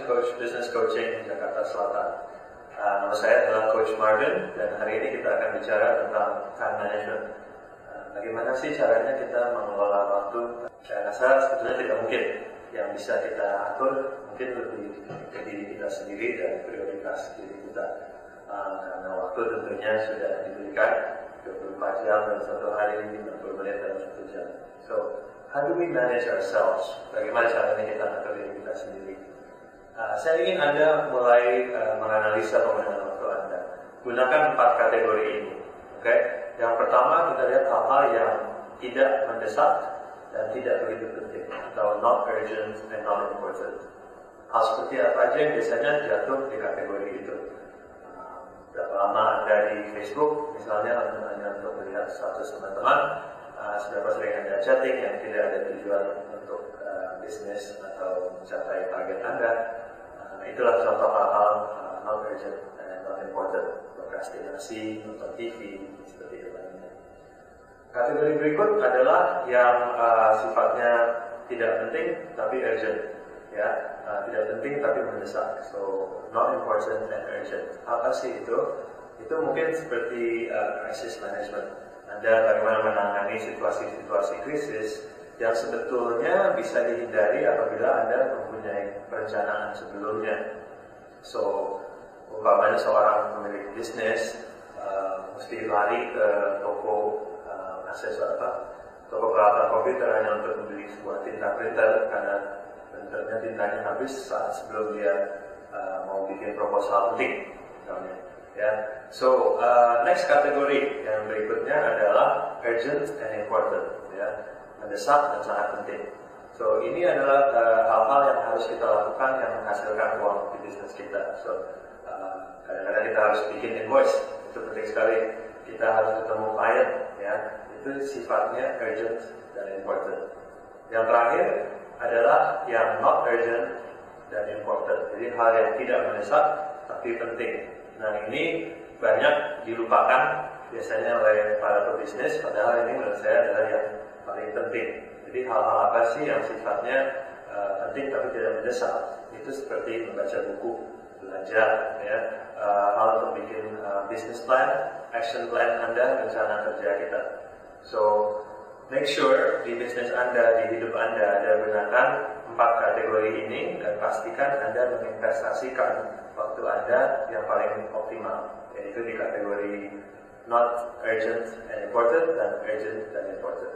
Coach Business Coaching Jakarta Selatan. Nama saya adalah Coach Marvin dan hari ini kita akan bicara tentang time management. Bagaimana sih caranya kita mengelola waktu? Saya rasa sebetulnya tidak mungkin. Yang bisa kita atur mungkin lebih ke diri kita sendiri dan prioritas diri kita. Karena waktu tentunya sudah diberikan 24 jam dan 1 hari, 90 menit dan 1 jam. So, how do we manage ourselves? Bagaimana caranya kita atur diri kita sendiri? Saya ingin Anda mulai menganalisa penggunaan waktu Anda. Gunakan 4 kategori ini. Okay? Yang pertama kita lihat hal-hal yang tidak mendesak dan tidak begitu penting, atau not urgent and not important. Hal seperti apa aja yang biasanya jatuh di kategori itu? Berapa lama Anda di Facebook, misalnya hanya untuk melihat status teman-teman, seberapa sering Anda chatting yang tidak ada tujuan untuk bisnis atau mencapai target Anda. Itulah contoh hal-hal not urgent and not important. Prokrastinasi, nonton TV, seperti itu. Kategori berikut adalah yang sifatnya tidak penting tapi urgent, ya, tidak penting tapi mendesak. So not important and urgent. Apa sih itu? Itu mungkin seperti crisis management. Anda bagaimana menangani situasi-situasi krisis yang sebetulnya bisa dihindari apabila Anda mempunyai perencanaan sebelumnya. So, umpamanya seorang pemilik bisnis mesti lari ke toko toko peralatan komputer hanya untuk membeli sebuah tinta printer karena printernya tintanya habis saat sebelum dia mau bikin proposal penting, misalnya. Ya, so next kategori yang berikutnya adalah urgent and important, ya, mendesak dan sangat penting. So ini adalah hal-hal yang harus kita lakukan yang menghasilkan uang di bisnis kita. So kadang-kadang kita harus bikin invoice, itu penting sekali. Kita harus ketemu klien, ya, itu sifatnya urgent dan important. Yang terakhir adalah yang not urgent dan important. Jadi hal yang tidak mendesak tapi penting. Nah ini banyak dilupakan biasanya oleh para pebisnis, padahal ini menurut saya adalah yang paling penting. Jadi hal-hal apa sih yang sifatnya penting tapi tidak mendesak? Itu seperti membaca buku, belajar, ya, hal untuk bikin business plan, action plan Anda, rencana kerja kita. So make sure di bisnis Anda, di hidup Anda gunakan 4 kategori ini dan pastikan Anda menginvestasikan waktu Anda yang paling optimal, yaitu di kategori not urgent and important dan urgent dan important.